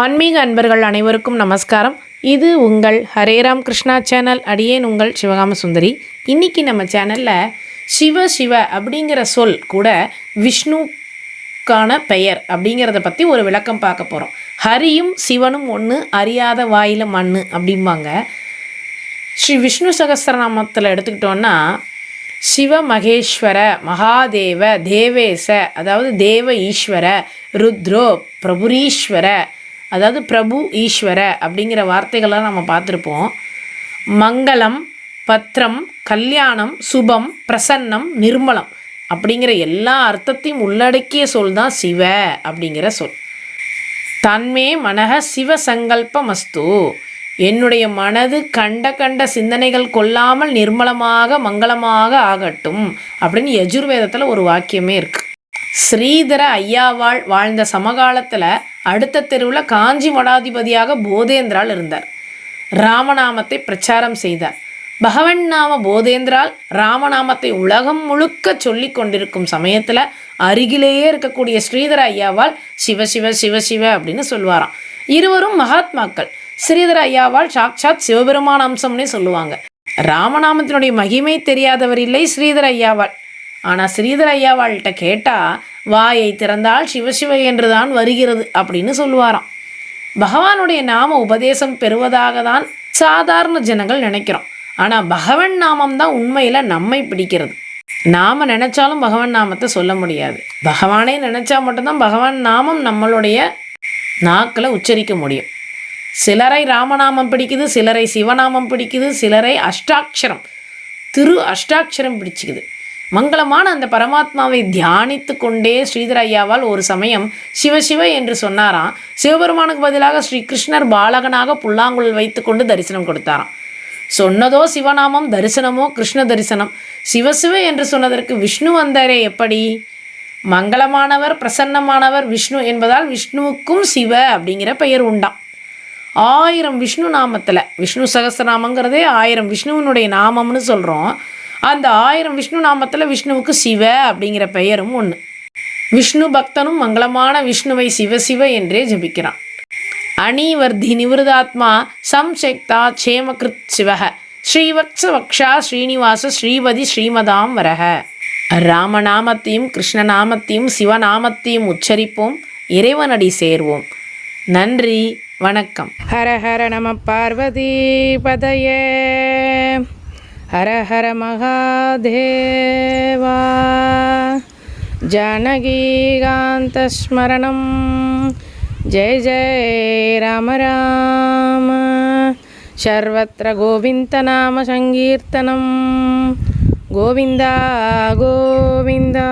ஆன்மீக அன்பர்கள் அனைவருக்கும் நமஸ்காரம். இது உங்கள் ஹரேராம் கிருஷ்ணா சேனல். அடியேன் உங்கள் சிவகாம சுந்தரி. இன்றைக்கி நம்ம சேனலில் சிவ அப்படிங்கிற சொல் கூட விஷ்ணுக்கான பெயர் அப்படிங்கிறத பற்றி ஒரு விளக்கம் பார்க்க போகிறோம். ஹரியும் சிவனும் ஒன்று, அறியாத வாயில மண்ணு அப்படிம்பாங்க. ஸ்ரீ விஷ்ணு சகஸ்ரநாமத்தில் எடுத்துக்கிட்டோன்னா சிவ மகேஸ்வர, மகாதேவ, தேவேச அதாவது தேவ ஈஸ்வர, ருத்ரோ பிரபுரீஸ்வர அதாவது பிரபு ஈஸ்வர அப்படிங்கிற வார்த்தைகள்லாம் நம்ம பார்த்துருப்போம். மங்களம், பத்திரம், கல்யாணம், சுபம், பிரசன்னம், நிர்மலம் அப்படிங்கிற எல்லா அர்த்தத்தையும் உள்ளடக்கிய சொல் தான் சிவ அப்படிங்கிற சொல். தன்மே மனக சிவ சங்கல்பமஸ்து, என்னுடைய மனது கண்ட சிந்தனைகள் கொள்ளாமல் நிர்மலமாக மங்களமாக ஆகட்டும் அப்படின்னு யஜுர்வேதத்தில் ஒரு வாக்கியமே இருக்குது. ஸ்ரீதர ஐயாவாள் வாழ்ந்த சமகாலத்தில் அடுத்த தெருவில் காஞ்சி மடாதிபதியாக போதேந்திரால் இருந்தார். ராமநாமத்தை பிரச்சாரம் செய்தார். பகவன் நாம போதேந்திரால் ராமநாமத்தை உலகம் முழுக்க சொல்லி கொண்டிருக்கும் சமயத்தில் அருகிலேயே இருக்கக்கூடிய ஸ்ரீதர ஐயாவால் சிவ சிவ சிவ சிவ அப்படின்னு சொல்லுவாராம். இருவரும் மகாத்மாக்கள். ஸ்ரீதர ஐயாவால் சாக்சாத் சிவபெருமான் அம்சம்னே சொல்லுவாங்க. ராமநாமத்தினுடைய மகிமை தெரியாதவர் இல்லை ஸ்ரீதர ஐயாவால். ஆனால் ஸ்ரீதர ஐயாவாள்கிட்ட கேட்டால் வாயை திறந்தால் சிவசிவ என்று தான் வருகிறது அப்படின்னு சொல்லுவாராம். பகவானுடைய நாம உபதேசம் பெறுவதாக தான் சாதாரண ஜனங்கள் நினைக்கிறோம். ஆனால் பகவன் நாமம் தான் உண்மையில் நம்மை பிடிக்கிறது. நாம் நினச்சாலும் பகவன் நாமத்தை சொல்ல முடியாது. பகவானே நினச்சா மட்டும்தான் பகவான் நாமம் நம்மளுடைய நாக்கில் உச்சரிக்க முடியும். சிலரை ராமநாமம் பிடிக்குது, சிலரை சிவநாமம் பிடிக்குது, சிலரை அஷ்டாட்சரம் அஷ்டாட்சரம் பிடிச்சிக்குது. மங்களமான அந்த பரமாத்மாவை தியானித்து கொண்டே ஸ்ரீதர ஐயாவால் ஒரு சமயம் சிவசிவ என்று சொன்னாராம். சிவபெருமானுக்கு பதிலாக ஸ்ரீ கிருஷ்ணர் பாலகனாக புல்லாங்குழல் வைத்து கொண்டு தரிசனம் கொடுத்தாராம். சொன்னதோ சிவநாமம், தரிசனமோ கிருஷ்ண தரிசனம். சிவசிவ என்று சொன்னதற்கு விஷ்ணு வந்தாரே எப்படி? மங்களமானவர், பிரசன்னமானவர் விஷ்ணு என்பதால் விஷ்ணுவுக்கும் சிவ அப்படிங்கிற பெயர் உண்டாம். 1000 விஷ்ணு நாமத்தில், விஷ்ணு சகஸ்ரநாமங்கிறதே 1000 விஷ்ணுவினுடைய நாமம்னு சொல்கிறோம். அந்த 1000 விஷ்ணு நாமத்தில் விஷ்ணுவுக்கு சிவ அப்படிங்கிற பெயரும் ஒன்று. விஷ்ணு பக்தனும் மங்களமான விஷ்ணுவை சிவசிவ என்றே ஜபிக்கிறான். அணிவர்தி நிவிருதாத்மா சம்சக்தா சேமகிருத் சிவக ஸ்ரீவத்ச வக்ஷா ஸ்ரீனிவாச ஸ்ரீபதி ஸ்ரீமதாம் வரக. ராமநாமத்தையும் கிருஷ்ணநாமத்தையும் சிவநாமத்தையும் உச்சரிப்போம், இறைவனடி சேர்வோம். நன்றி, வணக்கம். ஹர ஹர நம பார்வதி பதயே, ஹர ஹர மகாதேவா. ஜானகீகாந்தஸ்மரணம், ஜெய ஜெய ராம ராம. சர்வத்ர கோவிந்தநாம சங்கீர்த்தனம், கோவிந்தா கோவிந்தா.